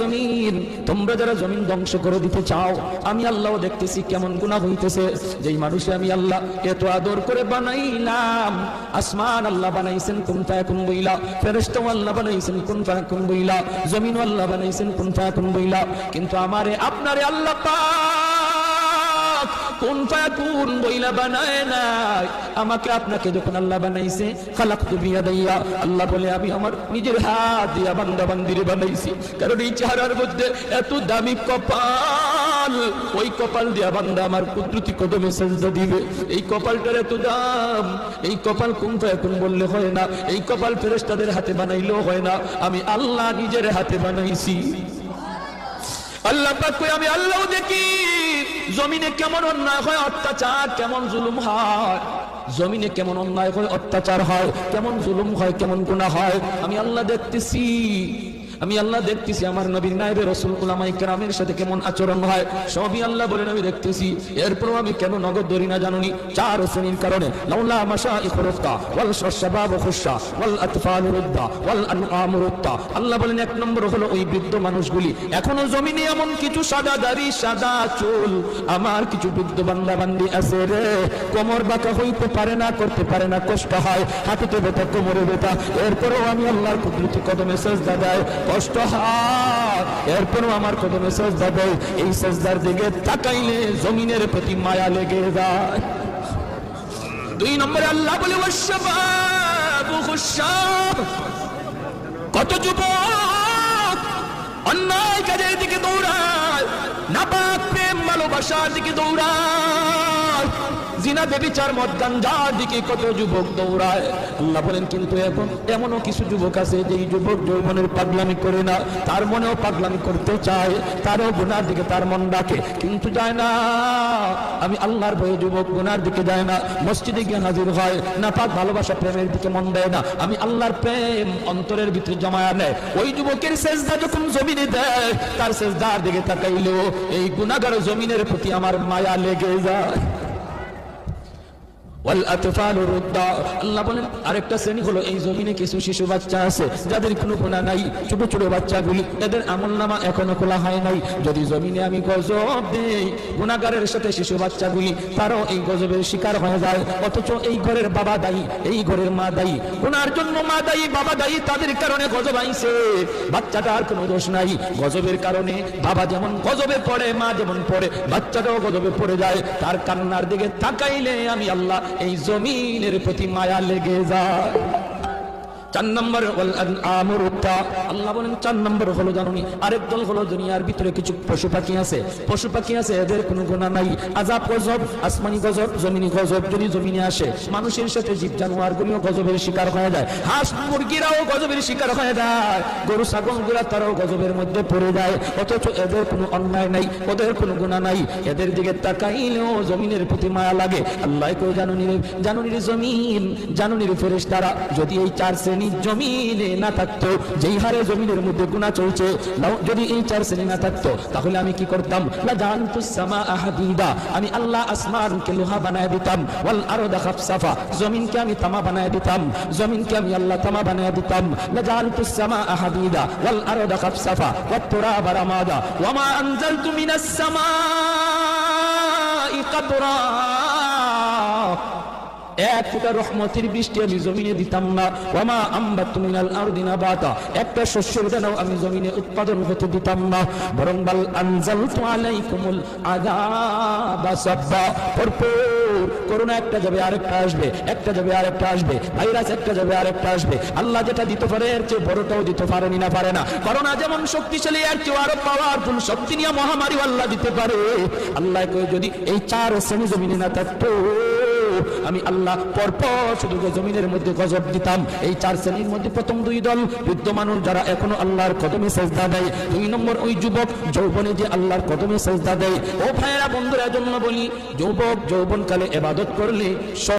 জমিন, তোমরা যারা জমিন ধ্বংস করে দিতে চাও, আমি আল্লাহ দেখতেছি কেমন গুনাহ হইতেছে। যেই মানুষে আমি আল্লাহ এত আদর করে বানাইলাম, আসমান আল্লাহ বানাইছেন কুন ফায়াকুন বইলা, ফেরেশতাও আল্লাহ বানাইছেন কুন ফায়াকুন বইলা, জমিন আল্লাহ বানাইছেন কুন ফায়াকুন বইলা, কিন্তু আমারে আপনারে আল্লাহ পাক কুন ফায়াকুন বইলা বানায় নাই। আমাকে আপনাকে যখন আল্লাহ বানাইছে, খালাকতু বিয়াদাইয়া, আল্লাহ বলে আমি আমার নিজের হাত দিয়া বান্দা বান্দিরে বানাইছি। কারণ এই চেহারার মধ্যে এত দামি কপাল, ওই কপাল দিয়া বান্দা আমার কুদরতি কদমে সেজদা দিবে। এই কপালটার এত দাম, এই কপাল কুন ফায়াকুন বললে হয় না, এই কপাল ফেরেশতাদের হাতে বানাইলেও হয় না, আমি আল্লাহ নিজের হাতে বানাইছি। আল্লাহ পাক কই আমি আল্লাহ দেখি জমিনে কেমন অন্যায় হয়, অত্যাচার কেমন জুলুম হয়, জমিনে কেমন অন্যায় হয়, অত্যাচার হয়, কেমন জুলুম হয়, কেমন গুনাহ হয়, আমি আল্লাহ দেখতেছি। আমি আল্লাহ দেখতেছি আমার নবীর নায়েবে রাসূল উলামায়ে কেরামের সাথে কেমন আচরণ হয়, সবই আল্লাহ বলেন আমি দেখতেছি। এরপরও আমি কেন নগদ ধরি না জানুনি? চার শ্রেণীর কারণে। লাউলা মাশাইখ রুফতা ওয়াল শাবাব খুশা ওয়াল আতফাল রুদ্দা ওয়াল আনআম রুদ্দা। আল্লাহ বলেন এক নম্বর হলো ওই বৃদ্ধ মানুষগুলি। এখনো জমিনে এমন কিছু সাদা দাড়ি সাদা চুল আমার কিছু বৃদ্ধ বান্দা বান্দি আছে রে, কোমর বাঁকা হইতে পারে না, করতে পারে না, কষ্ট হয়, হাঁটুতে ব্যথা, কোমরে ব্যথা, এরপরও আমি আল্লাহর কুদরতি কদমে সেজদা দেয়, কষ্ট হয়, এরপরও আমার কদমে সেজদা দেয়। এই সেজদার দিকে তাকাইলে জমিনের প্রতি মায়া লেগে যায়। দুই নম্বরে আল্লাহ বলে ওয়াশশাবাবু খুশাব, কত যুবক অন্যায় কাজের দিকে দৌড়ায়, নাপাক প্রেম ভালোবাসার দিকে দৌড়ায়, জিনা ব্যভিচার মদ গাঞ্জার দিকে কত যুবক দৌড়ায়। আল্লাহ বলেন কিন্তু এখন এমনও কিছু যুবক আছে যেই যুবক যৌবনের পাগলামি করে না, তার মনেও পাগলামি করতে চায়, তারও গুনার দিকে তার মন ডাকে, কিন্তু যায় না। আমি আল্লাহর ভয়ে যুবক গুনার দিকে যায় না, মসজিদে গিয়ে হাজির হয়, নাপাক ভালোবাসা প্রেমের দিকে মন দেয় না, আমি আল্লাহর প্রেম অন্তরের ভিতরে জমায়া নেয়। ওই যুবকের সেজদা যখন জমিনে দেয়, তার সেজদার দিকে তাকাইলেও এই গুনাহগার জমিনের প্রতি আমার মায়া লেগে যায়। আল্লাহ বলেন আরেকটা শ্রেণী হলো এই জমিনে কিছু শিশু বাচ্চা আছে যাদের কোনো গুনাহ নাই, ছোট ছোট বাচ্চাগুলি, এদের আমলনামা এখনো খোলা হয় নাই। যদি জমিনে আমি গজব দেই, গুনাহগারের সাথে শিশু বাচ্চাগুলি তারও এই গজবের শিকার হয়ে যায়, অথচ এই ঘরের বাবা দায়ী, এই ঘরের মা দায়ী, গুনার জন্য মা দায়ী, বাবা দায়ী, তাদের কারণে গজব আইছে। বাচ্চাটার কোনো দোষ নাই, গজবের কারণে বাবা যেমন গজবে পড়ে, মা যেমন পড়ে, বাচ্চাটাও গজবে পড়ে যায়। তার কান্নার দিকে তাকাইলে আমি আল্লাহ এই জমিনের প্রতি মায়া লেগে যায়। চার নম্বর আল্লাহ বলেন চার নম্বর হলো জানুনি আরেক দল হলো দুনিয়ার ভিতরে কিছু পশু পাখি আছে, পশু পাখি আছে, এদের কোনো গুনাহ নাই। আযাব গজব, আসমানি গজব, জমিনি গজব যদি জমিনে আসে, মানুষের সাথে জীব জানোয়ার গুলিও গজবের শিকার হয়ে যায়, হাঁস মুরগিরাও গজবের শিকার হয়ে যায়, গরু ছাগলগুলা তারাও গজবের মধ্যে পড়ে যায়, অথচ এদের কোনো অন্যায় নাই, ওদের কোনো গুনাহ নাই, এদের দিকে তাকাইলেও জমিনের প্রতি মায়া লাগে। আল্লাহ কই জানুনির জমিন, জানুনির ফেরেশতারা যদি এই চার শ্রেণী জমিনে না থাকতো, যেই হারে জমিনের মধ্যে গুনাহ চলছে, যদি এই চার শ্রেণী না থাকতো, তাহলে আমি কি করতাম? লাজানতুস সামাআ হাদিদা, আমি আল্লাহ আসমানকে লোহা বানায় দিতাম, ওয়াল আরদা খাফসাফা, জমিনকে আমি তামা বানায় দিতাম, জমিনকে আমি আল্লাহ তামা বানায় দিতাম। লাজানতুস সামাআ হাদিদা ওয়াল আরদা খাফসাফা ওয়াত তুরাবা রামাদা ওয়া মা আনজালতু মিনাস সামাই কাতরা, এক ফোঁটা রহমতের বৃষ্টি আমি জমিনে দিতাম না। ওয়ামা আম্বাতু মিনাল আরদি নাবাতা, একটা শস্যের দানাও আমি জমিনে উৎপাদন হতে দিতাম না, বরং বাল আনজালতু আলাইকুমুল আযাবা সাব্বা, ভরপুর করোনা একটা যাবে আরেকটা আসবে, একটা যাবে আরেকটা আসবে, ভাইরাস একটা যাবে আরেকটা আসবে। আল্লাহ যেটা দিতে পারে এর চেয়ে বড়টাও দিতে পারেনি না পারে না। করোনা যেমন শক্তিশালী, এর চেয়ে আরো পাওয়ারফুল শক্তি নিয়ে মহামারী আল্লাহ দিতে পারে। আল্লাহ কই যদি এই চার শ্রেণী জমিনে না থাকতো, আমি আল্লাহ পরপর শুধু জমিনের মধ্যে গজব দিতাম। এই চার শ্রেণীর মধ্যে প্রথম দুই দল বৃদ্ধ মানুষ যারা এখনো আল্লাহর কদমে সেজদা দেয়, দুই নম্বর ওই যুবক যৌবনে যে আল্লাহর কদমে সেজদা দেয়। ও ভাইয়েরা বন্ধুরা জন্য বলি, যৌবন কালে ইবাদত করলে